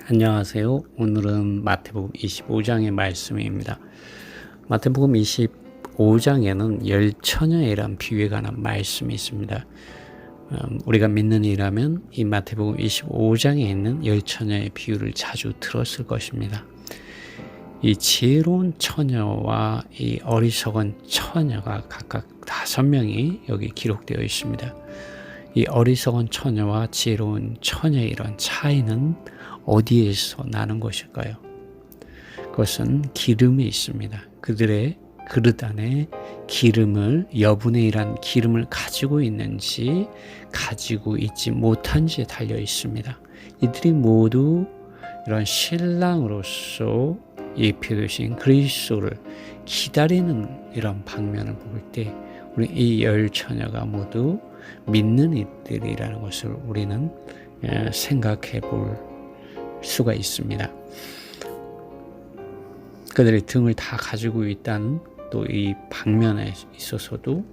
안녕하세요. 오늘은 마태복음 25장의 말씀입니다. 마태복음 25장에는 열 처녀이란 비유에 관한 말씀이 있습니다. 우리가 믿는 이라면 이 마태복음 25장에 있는 열 처녀의 비유를 자주 들었을 것입니다. 이 지혜로운 처녀와 이 어리석은 처녀가 각각 5명이 여기 기록되어 있습니다. 이 어리석은 처녀와 지혜로운 처녀의 이런 차이는 어디에서 나는 것일까요? 그것은 기름에 있습니다. 그들의 그릇 안에 여분의 일한 기름을 가지고 있는지 가지고 있지 못한지에 달려 있습니다. 이들이 모두 이런 신랑으로서 예표되신 그리스도를 기다리는 이런 방면을 볼 때 우리 이 열 처녀가 모두 믿는 이들이라는 것을 우리는 생각해 볼 수가 있습니다. 그들의 등을 다 가지고 있다는 또 이 방면에 있어서도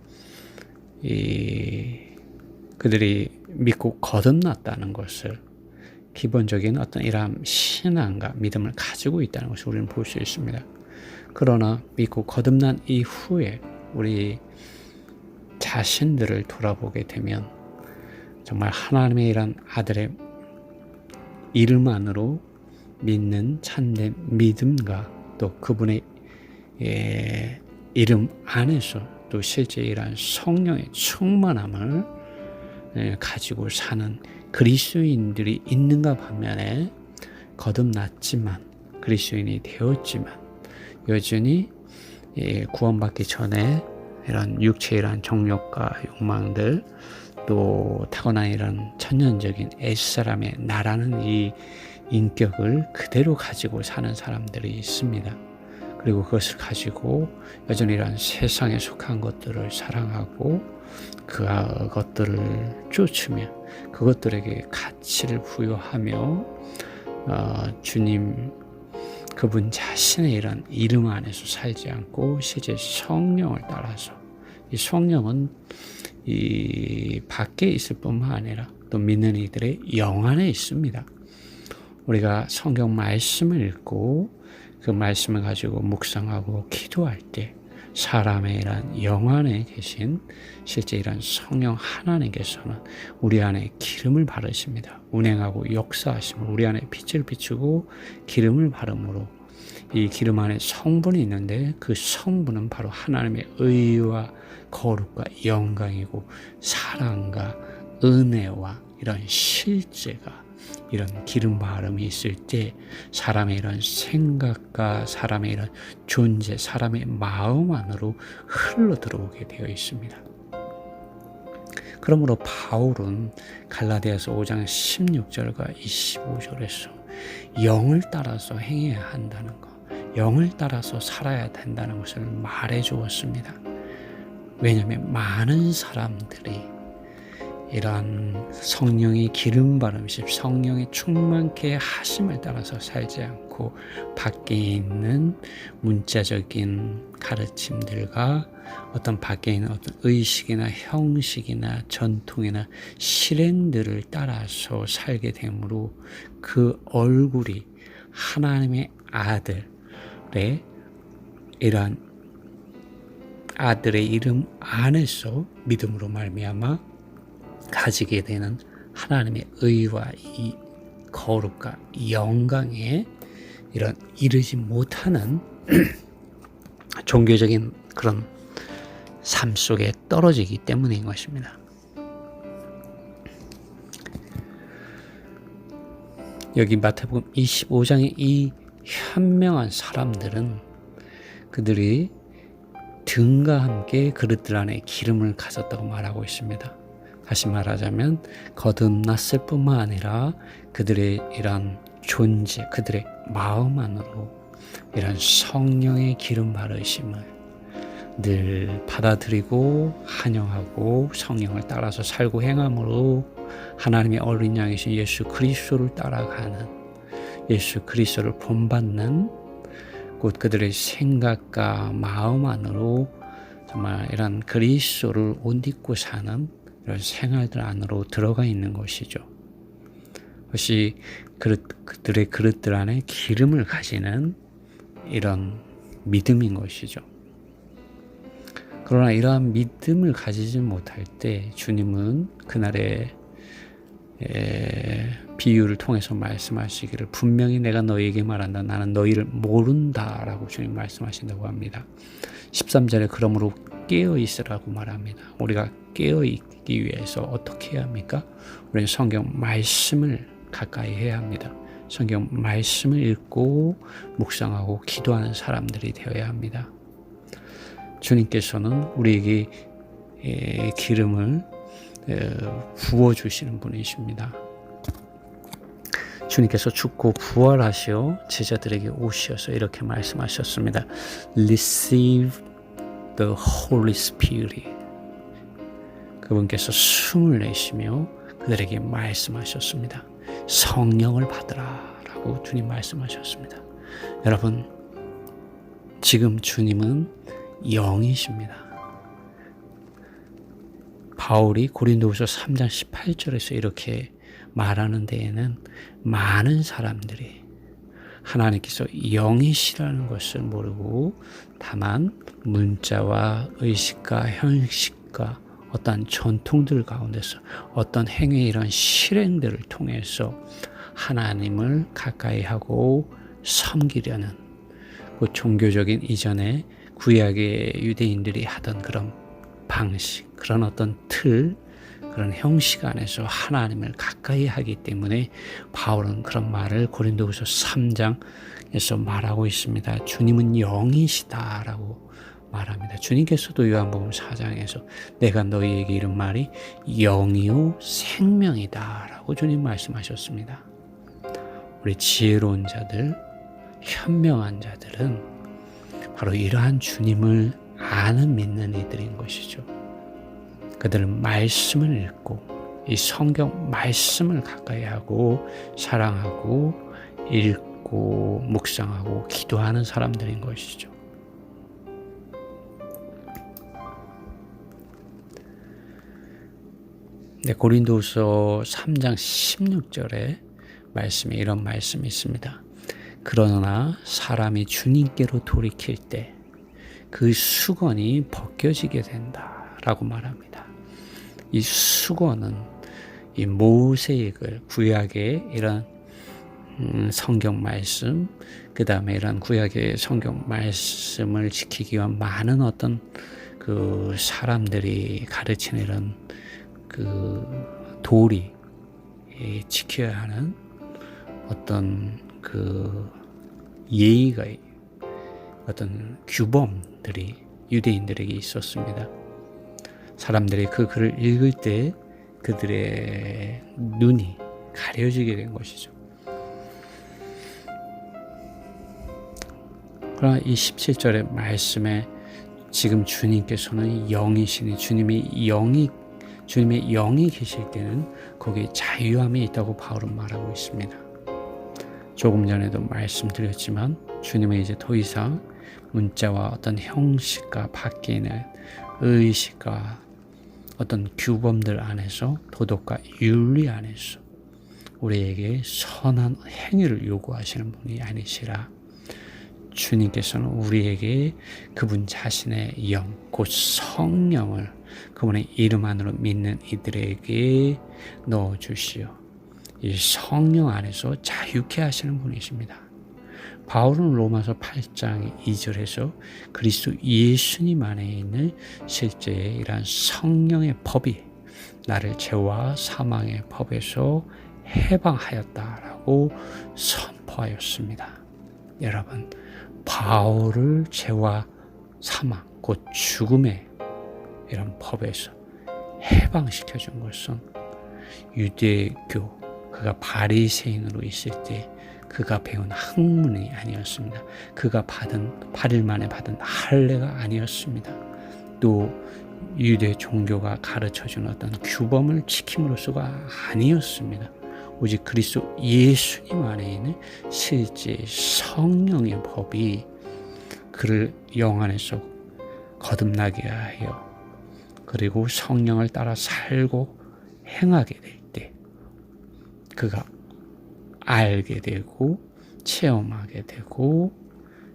그들이 믿고 거듭났다는 것을 기본적인 어떤 이러한 신앙과 믿음을 가지고 있다는 것을 우리는 볼 수 있습니다. 그러나 믿고 거듭난 이후에 우리 자신들을 돌아보게 되면 정말 하나님의 이런 아들의 이름만으로 믿는 참된 믿음과 또 그분의 이름 안에서 또 실제 이러한 성령의 충만함을 가지고 사는 그리스도인들이 있는가 반면에 거듭났지만 그리스도인이 되었지만 여전히 구원받기 전에 이런 육체의 이런 정욕과 욕망들 또 타고난 이런 천연적인 옛사람의 나라는 이 인격을 그대로 가지고 사는 사람들이 있습니다. 그리고 그것을 가지고 여전히 이런 세상에 속한 것들을 사랑하고 그것들을 쫓으며 그것들에게 가치를 부여하며 주님 그분 자신의 이런 이름 안에서 살지 않고 실제 성령을 따라서 이 성령은 이 밖에 있을 뿐만 아니라 또 믿는 이들의 영 안에 있습니다. 우리가 성경 말씀을 읽고 그 말씀을 가지고 묵상하고 기도할 때 사람의 이런 영 안에 계신 실제 이런 성령 하나님께서는 우리 안에 기름을 바르십니다. 운행하고 역사하시며 우리 안에 빛을 비추고 기름을 바름으로 이 기름 안에 성분이 있는데 그 성분은 바로 하나님의 의와 거룩과 영광이고 사랑과 은혜와 이런 실제가 이런 기름 바름이 있을 때 사람의 이런 생각과 사람의 이런 존재, 사람의 마음 안으로 흘러 들어오게 되어 있습니다. 그러므로 바울은 갈라디아서 5장 16절과 25절에서 영을 따라서 행해야 한다는 것, 영을 따라서 살아야 된다는 것을 말해 주었습니다. 왜냐하면 많은 사람들이 이러한 성령의 기름 바르심, 성령의 충만케 하심을 따라서 살지 않고 밖에 있는 문자적인 가르침들과 어떤 밖에 있는 어떤 의식이나 형식이나 전통이나 실행들을 따라서 살게 되므로 그 얼굴이 하나님의 아들의 이러한 아들의 이름 안에서 믿음으로 말미암아 가지게 되는 하나님의 의와 이 거룩과 영광에 이런 이르지 못하는 종교적인 그런 삶 속에 떨어지기 때문인 것입니다. 여기 마태복음 25장의 이 현명한 사람들은 그들이 등과 함께 그릇들 안에 기름을 가졌다고 말하고 있습니다. 다시 말하자면 거듭났을 뿐만 아니라 그들의 이런 존재, 그들의 마음 안으로 이런 성령의 기름 바르심을 늘 받아들이고 환영하고 성령을 따라서 살고 행함으로 하나님의 어린 양이신 예수 그리스도를 따라가는 예수 그리스도를 본받는 곧 그들의 생각과 마음 안으로 정말 이런 그리스도를 옷 입고 사는 이런 생활들 안으로 들어가 있는 것이죠. 그것이 그들의 그릇들 안에 기름을 가지는 이런 믿음인 것이죠. 그러나 이러한 믿음을 가지지 못할 때 주님은 그날의 비유를 통해서 말씀하시기를 분명히 내가 너희에게 말한다. 나는 너희를 모른다 라고 주님 말씀하신다고 합니다. 13절에 그러므로 깨어 있으라고 말합니다. 우리가 깨어 있기 위해서 어떻게 해야 합니까? 우리는 성경 말씀을 가까이 해야 합니다. 성경 말씀을 읽고 묵상하고 기도하는 사람들이 되어야 합니다. 주님께서는 우리에게 기름을 부어주시는 분이십니다. 주님께서 죽고 부활하시어 제자들에게 오셔서 이렇게 말씀하셨습니다. Receive the Holy Spirit. 그분께서 숨을 내쉬며 그들에게 말씀하셨습니다. 성령을 받으라 라고 주님 말씀하셨습니다. 여러분, 지금 주님은 영이십니다. 바울이 고린도후서 3장 18절에서 이렇게 말하는 데에는 많은 사람들이 하나님께서 영이시라는 것을 모르고 다만 문자와 의식과 형식과 어떤 전통들 가운데서 어떤 행위의 이런 실행들을 통해서 하나님을 가까이 하고 섬기려는 그 종교적인 이전에 구약의 유대인들이 하던 그런 방식, 그런 어떤 틀, 그런 형식 안에서 하나님을 가까이 하기 때문에 바울은 그런 말을 고린도후서 3장에서 말하고 있습니다. 주님은 영이시다라고 말합니다. 주님께서도 요한복음 4장에서 내가 너희에게 이른 말이 영이요 생명이다라고 주님 말씀하셨습니다. 우리 지혜로운 자들, 현명한 자들은 바로 이러한 주님을 아는 믿는 이들인 것이죠. 그들은 말씀을 읽고 이 성경 말씀을 가까이 하고 사랑하고 읽고 묵상하고 기도하는 사람들인 것이죠. 네, 고린도후서 3장 16절에 말씀에 이런 말씀이 있습니다. 그러나 사람이 주님께로 돌이킬 때 그 수건이 벗겨지게 된다라고 말합니다. 이 수건은 이 모세익을 구약의 이런 성경 말씀, 그 다음에 이런 구약의 성경 말씀을 지키기 위한 많은 어떤 그 사람들이 가르치는 이런 그 도리, 지켜야 하는 어떤 그 예의가, 어떤 규범들이 유대인들에게 있었습니다. 사람들이 그 글을 읽을 때 그들의 눈이 가려지게 된 것이죠. 그러나 이 17절의 말씀에 지금 주님께서는 영이시니 주님의 영이 계실 때는 거기에 자유함이 있다고 바울은 말하고 있습니다. 조금 전에도 말씀드렸지만 주님은 이제 더 이상 문자와 어떤 형식과 바뀌는 의식과 어떤 규범들 안에서 도덕과 윤리 안에서 우리에게 선한 행위를 요구하시는 분이 아니시라 주님께서는 우리에게 그분 자신의 영, 곧 성령을 그분의 이름 안으로 믿는 이들에게 넣어주시어 이 성령 안에서 자유케 하시는 분이십니다. 바울은 로마서 8장 2절에서 그리스도 예수님 안에 있는 실제의 이러한 성령의 법이 나를 죄와 사망의 법에서 해방하였다라고 선포하였습니다. 여러분, 바울을 죄와 사망, 곧 죽음의 이런 법에서 해방시켜 준 것은 유대교, 그가 바리새인으로 있을 때 그가 배운 학문이 아니었습니다. 그가 받은 8일 만에 받은 할례가 아니었습니다. 또 유대 종교가 가르쳐준 어떤 규범을 지킴으로써가 아니었습니다. 오직 그리스도 예수님 안에 있는 실제 성령의 법이 그를 영 안에서 거듭나게 하여 그리고 성령을 따라 살고 행하게 될 때 그가 알게 되고 체험하게 되고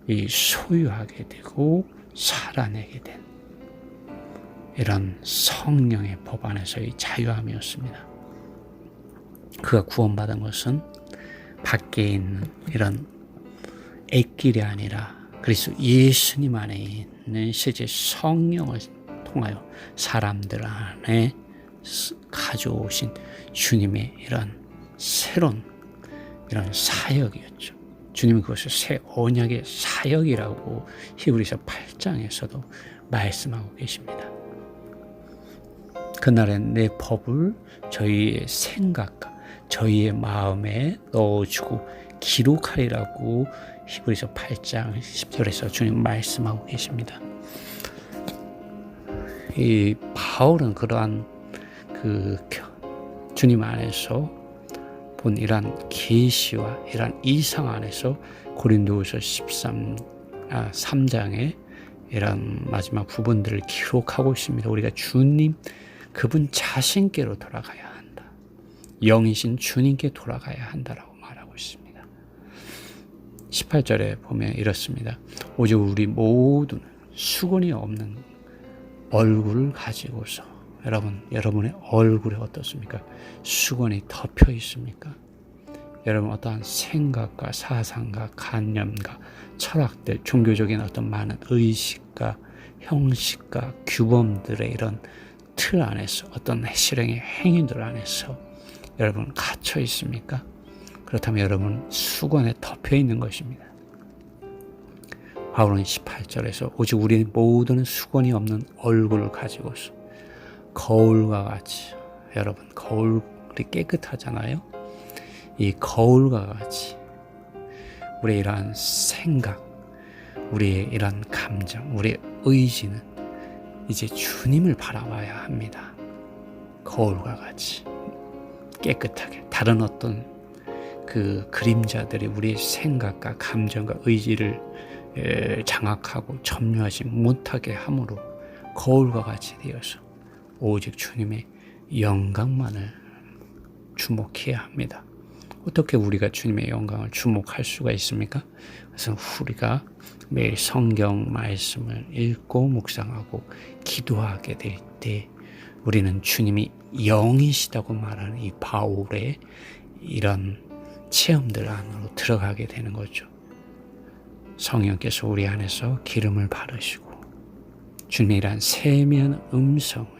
이 소유하게 되고 살아내게 된 이런 성령의 법 안에서의 자유함이었습니다. 그가 구원받은 것은 밖에 있는 이런 애길이 아니라 그리스도 예수님 안에 있는 실제 성령을 통하여 사람들 안에 가져오신 주님의 이런 새로운 이런 사역이었죠. 주님은 그것을 새 언약의 사역이라고 히브리서 8장에서도 말씀하고 계십니다. 그날엔 내 법을 저희의 생각과 저희의 마음에 넣어주고 기록하리라고 히브리서 8장 10절에서 주님 말씀하고 계십니다. 이 바울은 그러한 그 주님 안에서 본 이러한 계시와 이러한 이상 안에서 고린도후서 3장에 이런 마지막 부분들을 기록하고 있습니다. 우리가 주님 그분 자신께로 돌아가야 한다. 영이신 주님께 돌아가야 한다라고 말하고 있습니다. 18절에 보면 이렇습니다. 오직 우리 모두는 수건이 없는 얼굴을 가지고서 여러분의 얼굴이 어떻습니까? 수건이 덮여 있습니까? 여러분 어떠한 생각과 사상과 관념과 철학들, 종교적인 어떤 많은 의식과 형식과 규범들의 이런 틀 안에서 어떤 실행의 행위들 안에서 여러분 갇혀 있습니까? 그렇다면 여러분 수건에 덮여 있는 것입니다. 바울은 18절에서 오직 우리 모두는 수건이 없는 얼굴을 가지고서 거울과 같이, 여러분 거울이 깨끗하잖아요. 이 거울과 같이 우리의 이러한 생각, 우리의 이러한 감정, 우리의 의지는 이제 주님을 바라봐야 합니다. 거울과 같이 깨끗하게 다른 어떤 그 그림자들이 우리의 생각과 감정과 의지를 장악하고 점유하지 못하게 함으로 거울과 같이 되어서 오직 주님의 영광만을 주목해야 합니다. 어떻게 우리가 주님의 영광을 주목할 수가 있습니까? 그래서 우리가 매일 성경 말씀을 읽고 묵상하고 기도하게 될 때 우리는 주님이 영이시다고 말하는 이 바울의 이런 체험들 안으로 들어가게 되는 거죠. 성령께서 우리 안에서 기름을 바르시고 주님이란 세미한 음성을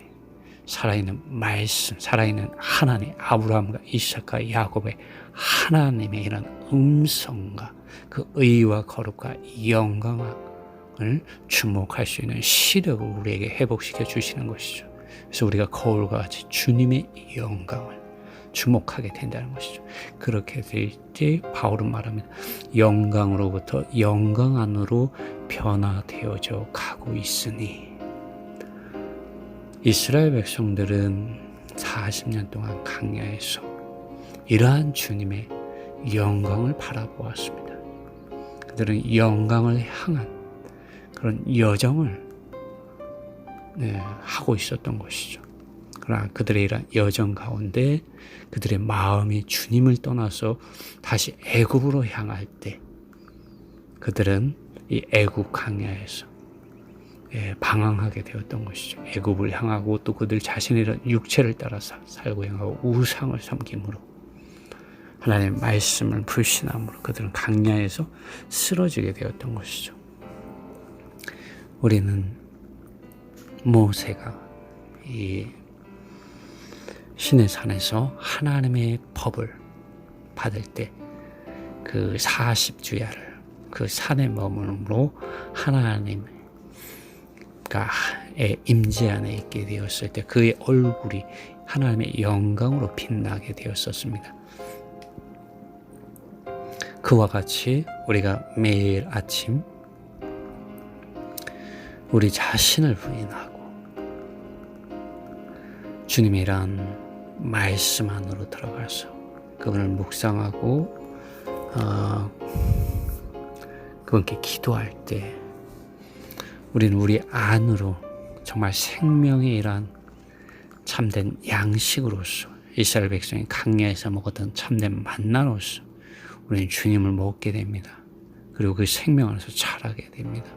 살아있는 말씀, 살아있는 하나님, 아브라함과 이삭과 야곱의 하나님의 이런 음성과 그 의와 거룩과 영광을 주목할 수 있는 시력을 우리에게 회복시켜 주시는 것이죠. 그래서 우리가 거울과 같이 주님의 영광을 주목하게 된다는 것이죠. 그렇게 될 때 바울은 말합니다. 영광으로부터 영광 안으로 변화되어져 가고 있으니 이스라엘 백성들은 40년 동안 광야에서 이러한 주님의 영광을 바라보았습니다. 그들은 영광을 향한 그런 여정을 하고 있었던 것이죠. 그러나 그들의 이런 여정 가운데 그들의 마음이 주님을 떠나서 다시 애굽으로 향할 때 그들은 이 애굽 광야에서 방황하게 되었던 것이죠. 애굽을 향하고 또 그들 자신의 육체를 따라 살고 향하고 우상을 섬김으로 하나님의 말씀을 불신함으로 그들은 광야에서 쓰러지게 되었던 것이죠. 우리는 모세가 이 신의 산에서 하나님의 법을 받을 때 그 40주야를 그 산에 머물므로 하나님의 임재 안에 있게 되었을 때 그의 얼굴이 하나님의 영광으로 빛나게 되었었습니다. 그와 같이 우리가 매일 아침 우리 자신을 부인하고 주님이란 말씀 안으로 들어가서 그분을 묵상하고 그분께 기도할 때 우리는 우리 안으로 정말 생명의 이러한 참된 양식으로서 이스라엘 백성이 광야에서 먹었던 참된 만나로서 우리는 주님을 먹게 됩니다. 그리고 그 생명 안에서 자라게 됩니다.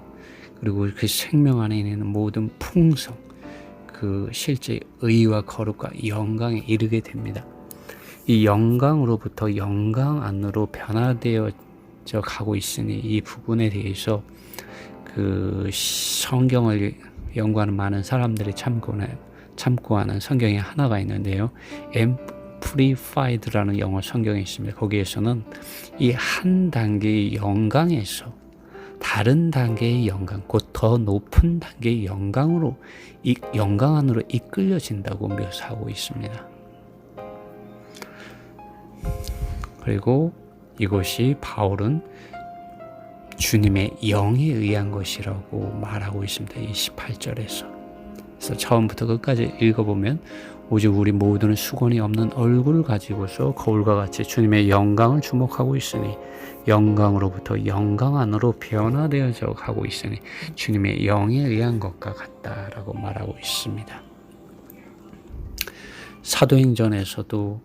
그리고 그 생명 안에 있는 모든 풍성, 그 실제 의와 거룩과 영광에 이르게 됩니다. 이 영광으로부터 영광 안으로 변화되어져 가고 있으니 이 부분에 대해서 그 성경을 연구하는 많은 사람들이 참고하는 성경이 하나가 있는데요. Amplified라는 영어 성경이 있습니다. 거기에서는 이 한 단계의 영광에서 다른 단계의 영광, 곧 더 높은 단계의 영광 안으로 이끌려진다고 묘사하고 있습니다. 그리고 이것이 바울은 주님의 영에 의한 것이라고 말하고 있습니다. 28절에서. 그래서 처음부터 끝까지 읽어보면 오직 우리 모두는 수건이 없는 얼굴을 가지고서 거울과 같이 주님의 영광을 주목하고 있으니 영광으로부터 영광 안으로 변화되어져 가고 있으니 주님의 영에 의한 것과 같다라고 말하고 있습니다. 사도행전에서도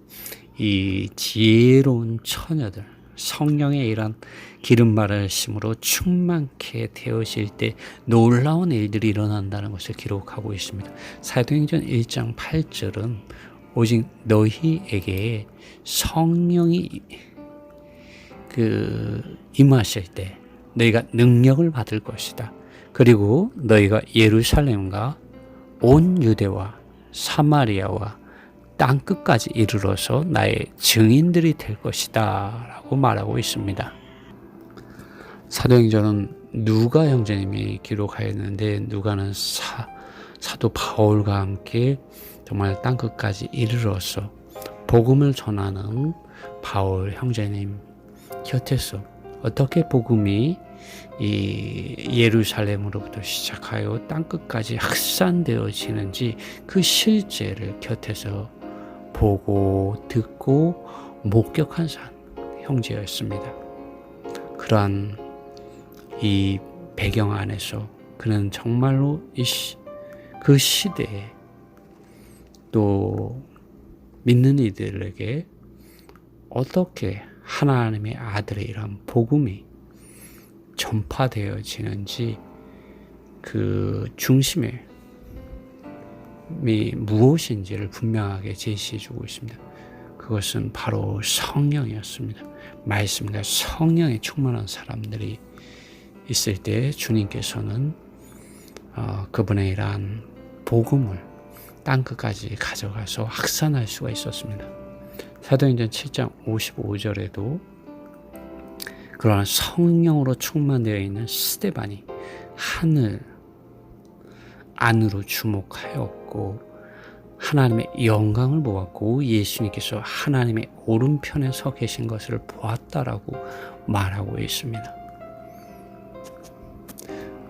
이 지혜로운 처녀들, 성령의 이런 기름발을 심으로 충만케 되어질 때 놀라운 일들이 일어난다는 것을 기록하고 있습니다. 사도행전 1장 8절은 오직 너희에게 성령이 임하실 때 너희가 능력을 받을 것이다. 그리고 너희가 예루살렘과 온 유대와 사마리아와 땅끝까지 이르러서 나의 증인들이 될 것이다 라고 말하고 있습니다. 사도행전은 누가 형제님이 기록하였는데 누가는 사도 바울과 함께 정말 땅끝까지 이르러서 복음을 전하는 바울 형제님 곁에서 어떻게 복음이 이 예루살렘으로부터 시작하여 땅끝까지 확산되어지는지 그 실제를 곁에서 보고 듣고 목격한 형제였습니다. 그러한 이 배경 안에서 그는 정말로 그 시대에 또 믿는 이들에게 어떻게 하나님의 아들의 이런 복음이 전파되어지는지 그 중심에 무엇인지를 분명하게 제시해주고 있습니다. 그것은 바로 성령이었습니다. 말씀과 성령에 충만한 사람들이 있을 때 주님께서는 그분의 이러한 복음을 땅끝까지 가져가서 확산할 수가 있었습니다. 사도행전 7장 55절에도 그러한 성령으로 충만되어 있는 스데반이 하늘 안으로 주목하였고 하나님의 영광을 보았고 예수님께서 하나님의 오른편에 서 계신 것을 보았다라고 말하고 있습니다.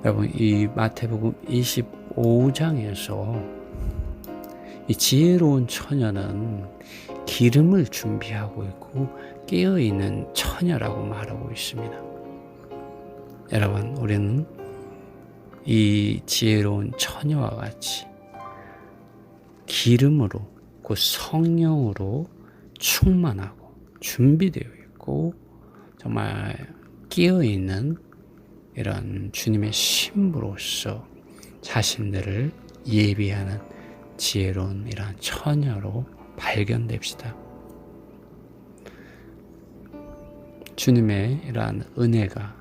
여러분, 이 마태복음 25장에서 이 지혜로운 처녀는 기름을 준비하고 있고 깨어있는 처녀라고 말하고 있습니다. 여러분, 우리는 이 지혜로운 처녀와 같이 기름으로 그 성령으로 충만하고 준비되어 있고 정말 끼어있는 이런 주님의 신부로서 자신들을 예비하는 지혜로운 이러한 처녀로 발견됩시다. 주님의 이러한 은혜가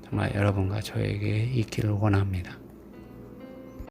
정말 여러분과 저에게 있기를 원합니다.